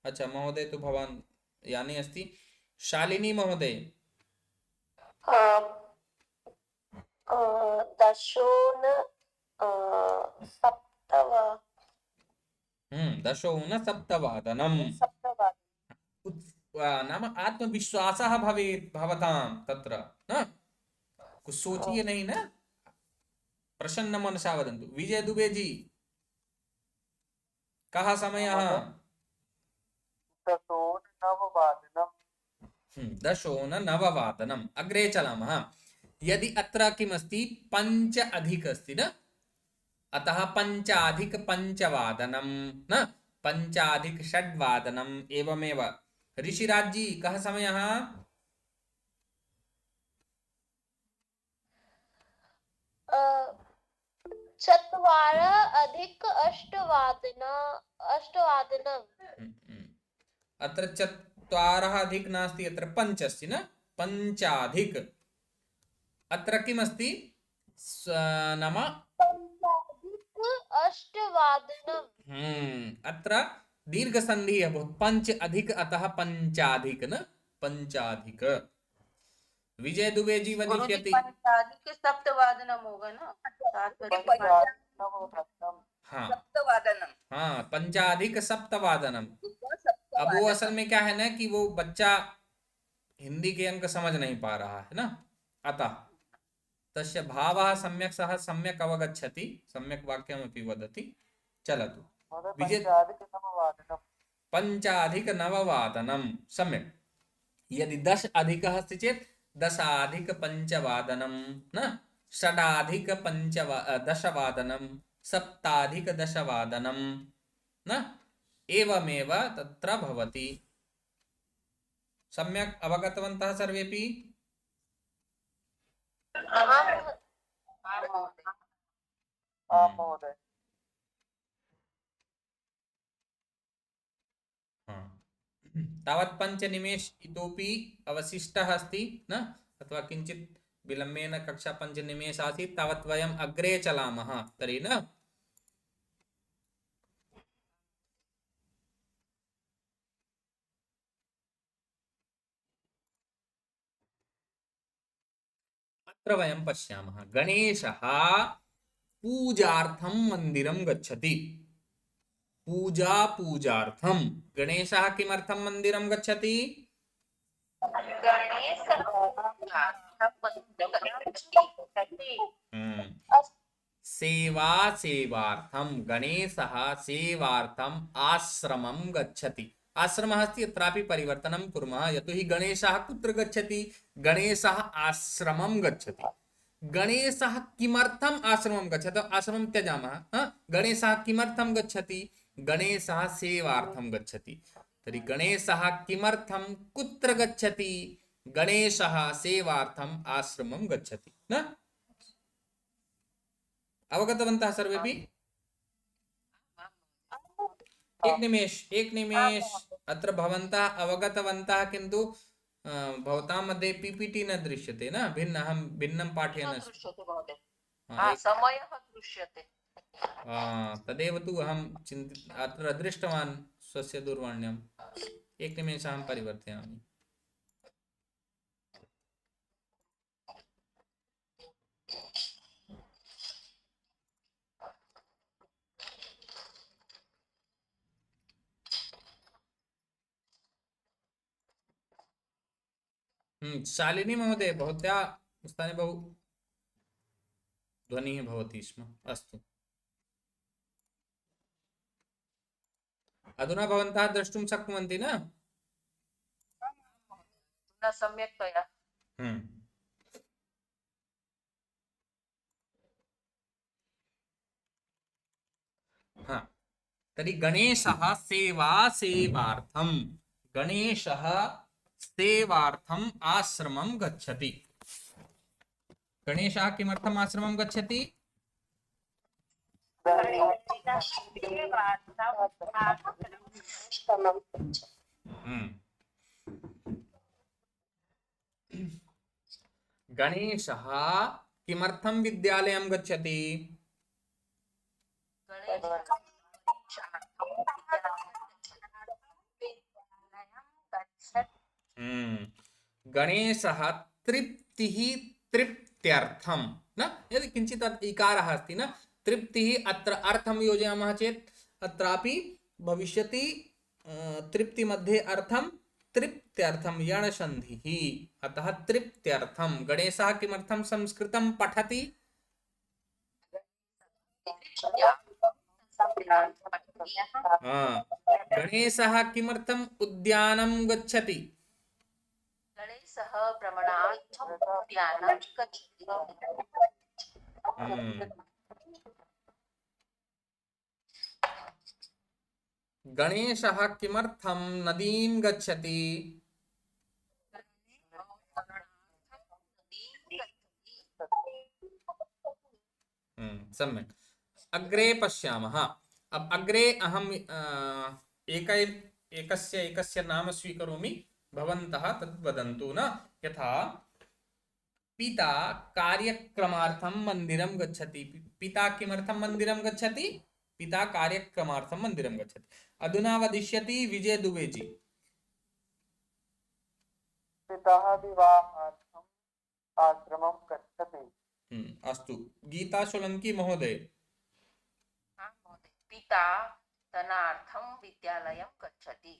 अच्छा महोदय तो भवान् याने अस्ति शालिनी महोदय
दशोन
दशोन सप्तवादनं नाम आत्मविश्वासः भवेत् भवतां तत्र न कुछ सोचिए नहीं ना प्रसन्न मनसा वदन्तु विजय दुबे जी कः समयः दशोननववादनम् अग्रे चलामः यदि अत्र किमस्ति पञ्च अधिक अस्ति न अतः पञ्चाधिक पञ्चवादनं न पञ्चाधिक षड्वादनम् एवमेव ऋषिराज जी कः समयः
चत्वारः अधिक अष्टवादनम्
अत्र चत्वारः अधिक नास्ति अत्र पञ्च अस्ति न पञ्चाधिक अत्र किमस्ति नाम
अष्टवादनम्
अत्र दीर्घसन्धिः अभवत् पञ्च अधिक अतः पञ्चाधिक न पञ्चाधिक विजय दुबे जी वदिष्यति
पंचाधिक सप्तवादनम होगा ना
हाँ
सप्तवादनम
हाँ पंचाधिक सप्तवादनम अब वो असल में क्या है ना कि वो बच्चा हिंदी के अंक समझ नहीं पा रहा है ना अतः तस्य भावः सम्यक् सः सम्यक् अवगच्छति सम्यक् वाक्यमपि वदति चलतु विजय पञ्चाधिक नववादनं सम्यक् यदि 10 अधिकः अस्ति चेत् दशाधिक पञ्चवादनं न षडाधिक दशवादनं सप्ताधिक दशवादनं न एवमेव तत्र भवति सम्यक् अवगतवन्तः सर्वेपि
महोदय
तावत् पञ्चनिमेष इतोपि अवशिष्टः अस्ति न अथवा किञ्चित् विलम्बेन कक्षा 5 निमेष आसीत् तावत् वयम् अग्रे चलामः तर्हि न अत्र वयं पश्यामः गणेशः पूजार्थं मन्दिरं गच्छति पूजा पूजार्थम गणेशः किमर्थं मन्दिरं गच्छति? हम्म। सेवा सेवार्थम गणेशः सेवार्थम आश्रमं गच्छति। आश्रमः अस्ति अत्रापि परिवर्तनं कुर्मः यतोहि गणेशः कुत्र गच्छति? गणेशः आश्रमं गच्छति। गणेशः किमर्थम् आश्रमं गच्छति? आश्रमं त्यजामः। गणेशः किमर्थं गच्छति? गणेशः सेवार्थं गच्छति। तर्हि गणेशः किमर्थं कुत्र गच्छति? गणेशः सेवार्थम् आश्रमं गच्छति। न अवगतवन्तः सर्वेपि? एक निमेष अत्र भवन्तः अवगतवन्तः किन्तु भवतां मध्ये पीपीटी न दृश्यते न अहं भिन्नं पाठयन् अस्मि।
दृश्यते महोदय।
हाँ,
समयः दृश्यते।
तदेव तु अहं अत्र दृष्टवान् स्वस्य दूरवाण्याम्। एक निमेषम् अहं परिवर्तयामि। शालिनी महोदय भवत्याः स्थाने बहु ध्वनिः भवति स्म। अस्तु, अधुना भवन्तः द्रष्टुं शक्नुवन्ति न?
न सम्यक्तया।
हाँ, तर्हि गणेशः सेवार्थं गणेशः सेवार्थम् आश्रमं गच्छति। गणेशः किमर्थम् आश्रमं गच्छति? गणेशः किमर्थं विद्यालयं गच्छति? गणेशः तृप्तिः तृप्त्यर्थं न यदि किञ्चित् इकारः अस्ति न तृप्तिः अत्र अर्थं योजयामः चेत् अत्रापि भविष्यति तृप्ति मध्ये अर्थं तृप्त्यर्थं यणसन्धिः अतः तृप्त्यर्थं। गणेशः किमर्थं संस्कृतं पठति? गणेशः किमर्थम् उद्यानं गच्छति?
गणेशः भ्रमणार्थम् उद्यानं गच्छति।
गणेशः किमर्थं नदीं गच्छति? सम्यक्। अग्रे पश्यामः। अब अग्रे अहम् एकस्य नाम स्वीकरोमि, भवन्तः तद् वदन्तु न। यथा पिता कार्यक्रमार्थं मन्दिरं गच्छति। पिता किमर्थं मन्दिरं गच्छति? पिता कार्यक्रमार्थं मन्दिरं गच्छति। अधुना वदिष्यति विजय दुबे जी।
पिता विवाहार्थम् आश्रमं गच्छति।
अस्तु, गीता सोलंकी महोदय।
पिता धनार्थं विद्यालयं गच्छति।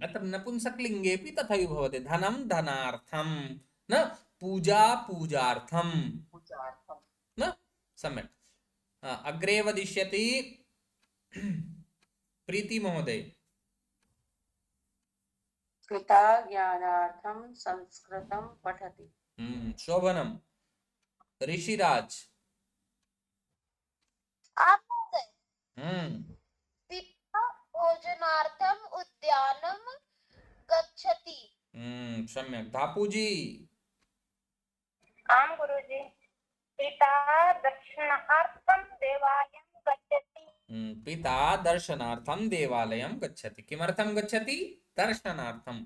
अत्र नपुंसकलिङ्गेपि तथैव भवति। धनं धनार्थं न पूजा पूजार्थं न। सम्यक्। अग्रे वदिष्यति प्रीति महोदय।
पिता ज्ञानार्थं संस्कृतं पठति।
शोभनं। ऋषिराज।
पिता भोजनार्थम् उद्यानं गच्छति।
सम्यक्। धापूजी।
आम गुरुजी। पिता दर्शनार्थं देवालयं गच्छति।
पिता दर्शनार्थं देवालयं गच्छति। किमर्थं गच्छति? दर्शनार्थं।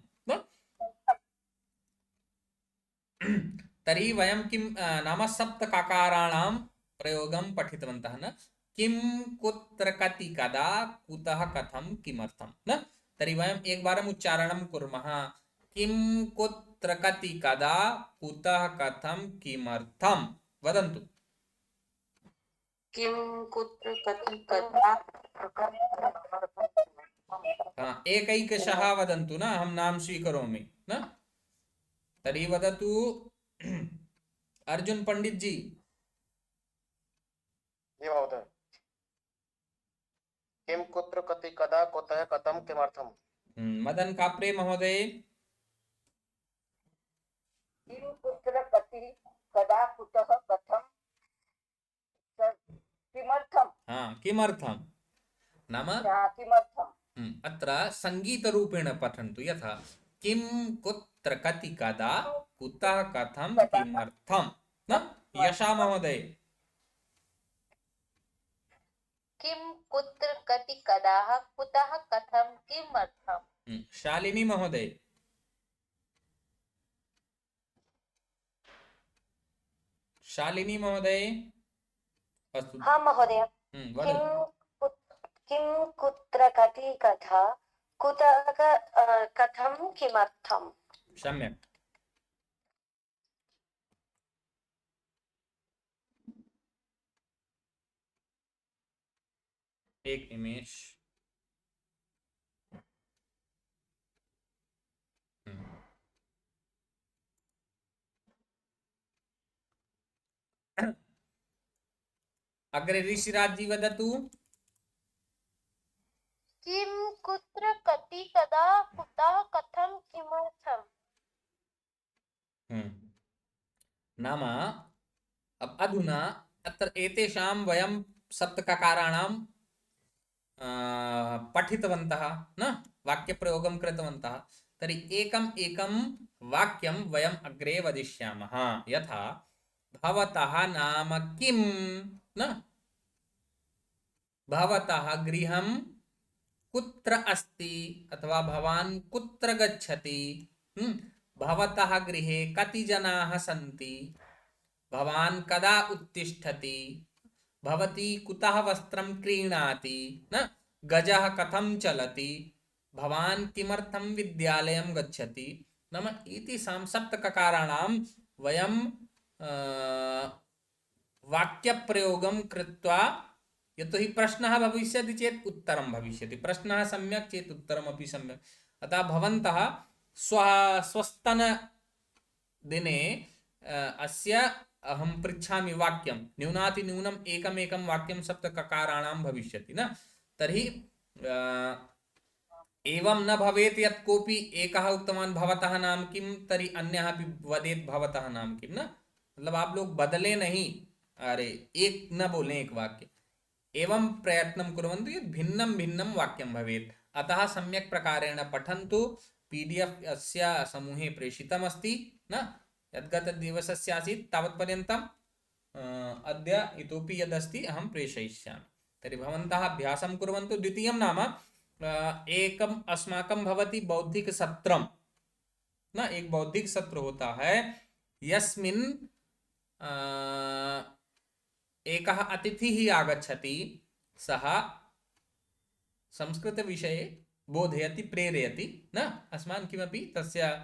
तर्हि वयं किं नाम सप्तकाकाराणां प्रयोगं पठितवन्तः न। किं कुत्र कति कदा कुतः कथं किमर्थं न। तर्हि वयम् एकवारम् उच्चारणं कुर्मः। किं कुत्र कति कदा कुतः कथं किमर्थं वदन्तु।
किं कुत्र कथं कदा
एकैकशः वदन्तु न, अहं नाम स्वीकरोमि न। तर्हि वदतु अर्जुन पंडित जी।
जी महोदय। किं कुत्र कति कदा कुतः कथं किमर्थम्।
मदन काप्रे महोदय।
किं कुत्र कति कदा कुतः कथं किमर्थं।
किमर्थं नाम
किमर्थम्।
अत्र संगीतरूपेण पठन्तु, यथा किं कुत्र कति कदा कुतः कथं किमर्थं न। यशा महोदय।
किं कुत्र कति कदा कुतः कथं किमर्थम्।
शालिनी महोदय। शालिनी महोदय। अस्तु।
हाँ महोदय।
वदतु।
किं कुत्र कति कथा कुतः कथं किमर्थम्।
सम्यक्। एक निमेष। अग्रे ऋषिराज जी वदतु।
किं कुत्र कति कदा कुतः कथं किमर्थम्।
नाम अधुना अत्र एतेषां वयं सप्तककाराणां पठितवन्तः न, वाक्यप्रयोगं कृतवन्तः। तर्हि एकम् एकं वाक्यं वयम् अग्रे वदिष्यामः। यथा भवतः नाम किं न, भवतः गृहं कुत्र अस्ति, अथवा भवान् कुत्र गच्छति, भवतः गृहे कति जनाः सन्ति, भवान् कदा उत्तिष्ठति, भवती कुतः वस्त्रं क्रीणाति न, गजः कथं चलति, भवान् किमर्थं विद्यालयं गच्छति। नाम इति सप्तककाराणां वयं वाक्यप्रयोगं कृत्वा, यतोहि प्रश्नः भविष्यति चेत् उत्तरं भविष्यति, प्रश्नः सम्यक् चेत् उत्तरमपि सम्यक्। अतः भवन्तः स्वस्तन दिने अस्य अहं पृच्छामि वाक्यं, न्यूनातिन्यूनम् एकमेकं वाक्यं सप्तककाराणां भविष्यति न। तर्हि एवं न भवेत् यत् कोऽपि एकः उक्तवान् भवतः नाम किं, तर्हि अन्यः अपि वदेत् भवतः नाम किं न। मतलब आप लोग बदले नहीं, अरे एक न बोलें एक वाक्य, एवं प्रयत्नं कुर्वन्तु यत् भिन्नं भिन्नं वाक्यं भवेत्। अतः सम्यक् प्रकारेण पठन्तु। PDF अस्य समूहे प्रेषितमस्ति न, यद्गतदिवसस्य आसीत् तावत्पर्यन्तम् अद्य इतोपि यदस्ति अहं प्रेषयिष्यामि। तर्हि भवन्तः अभ्यासं कुर्वन्तु। द्वितीयं नाम एकम् अस्माकं भवति बौद्धिकसत्रं न, एक बौद्धिक सत्र होता है यस्मिन् एकः अतिथिः आगच्छति, सः संस्कृतविषये बोधयति, प्रेरयति न, अस्मान् किमपि तस्य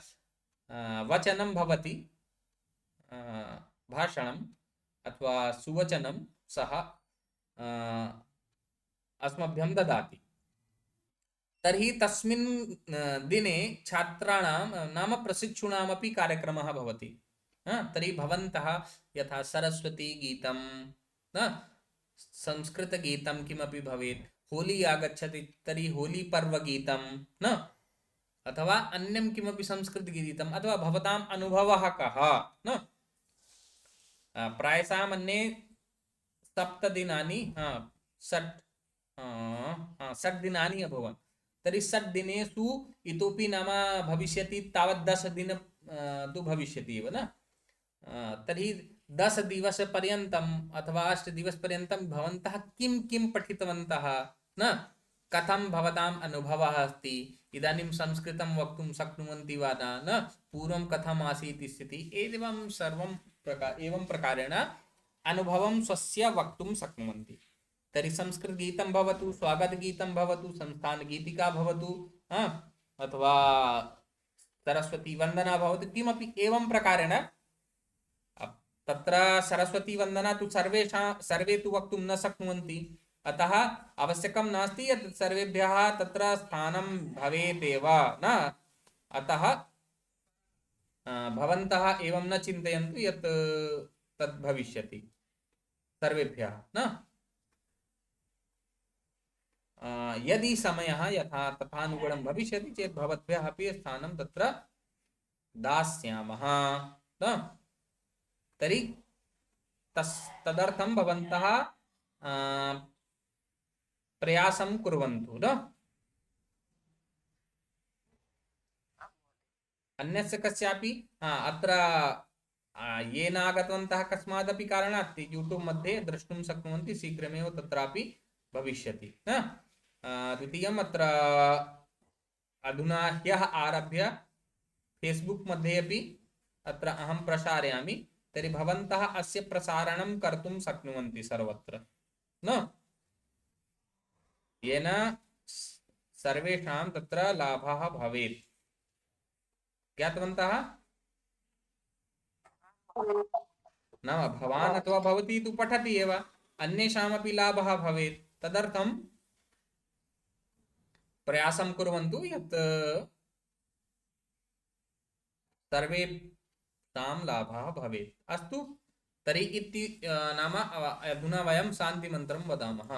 वचनं भवति, भाषणम् अथवा सुवचनं सः अस्मभ्यं ददाति। तर्हि तस्मिन् दिने छात्राणां नाम प्रशिक्षूणामपि कार्यक्रमः भवति। तर्हि भवन्तः यथा सरस्वती गीतं न, संस्कृतगीतं किमपि भवेत्, होली आगच्छति तर्हि होली पर्वगीतं न, अथवा अन्यं किमपि संस्कृतगीतम्, अथवा भवताम् अनुभवः कः न। प्रायशः मन्ये 7 दिनानि, 6 दिनानि अभवन्। तर्हि 6 दिनेषु इतोपि नाम भविष्यति तावत् 10 दिन तु भविष्यति एव न। तर्हि 10 दिवसपर्यन्तम् अथवा 8 दिवसपर्यन्तं भवन्तः किं किं पठितवन्तः न, कथं भवताम् अनुभवः अस्ति, इदानीं संस्कृतं वक्तुं शक्नुवन्ति वा न, पूर्वं कथम् आसीत् स्थितिः, एवं सर्वं एवं प्रकारेण अनुभवं स्वस्य वक्तुं शक्नुवन्ति। तर्हि संस्कृतगीतं भवतु, स्वागतगीतं भवतु, संस्थानगीतिका भवतु, अथवा सरस्वती वन्दना भवतु, किमपि एवं प्रकारेण तत्र सरस्वती वंदना तु सर्वे तु वक्तुं न शक्नुवन्ति, अतः आवश्यकं नास्ति यत् सर्वेभ्यः तत्र स्थानं भवेदेव न। अतः भवन्तः एवं न चिन्तयन्तु यत् तद् भविष्यति सर्वेभ्यः न। यदि समयः यथा तथानुगुणं भविष्यति चेत् भवद्भ्यः अपि स्थानं तत्र दास्यामः न। तर्हि तदर्थं भवन्तः प्रयासं कुर्वन्तु न। अन्यस्य कस्यापि अत्र ये नागतवन्तः कस्मादपि कारणात् यूट्यूब् मध्ये द्रष्टुं शक्नुवन्ति, शीघ्रमेव तत्रापि भविष्यति न। द्वितीयम् अत्र अधुना ह्यः आरभ्य फेस्बुक मध्ये अपि अत्र अहं प्रसारयामि, तर्हि भवन्तः अस्य प्रसारणं कर्तुं शक्नुवन्ति सर्वत्र न, येन सर्वेषां तत्र लाभः भवेत्। ज्ञातवन्तः? नाम भवान् अथवा भवती तु पठति एव, अन्येषामपि लाभः भवेत्, तदर्थं प्रयासं कुर्वन्तु यत् सर्वेषां लाभः भवेत्। अस्तु, तर्हि इति नाम अधुना वयं शान्तिमन्त्रं वदामः।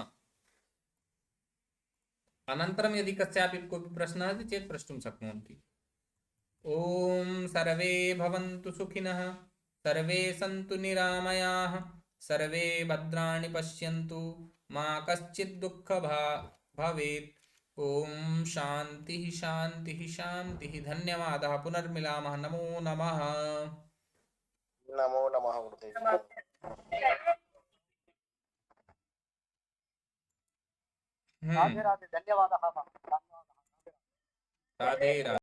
अनन्तरं यदि कस्यापि कोऽपि प्रश्नः अस्ति चेत् प्रष्टुं शक्नुवन्ति। ॐ सर्वे भवन्तु सुखिनः, सर्वे सन्तु निरामयाः, सर्वे भद्राणि पश्यन्तु, मा कश्चित् भवेत्। ॐ शान्तिः शान्तिः शान्तिः। धन्यवादः, पुनर्मिलामः। नमो नमः।
नमो नमः गुरुदेव।
राधे राधे, धन्यवादः।
राधे राधे।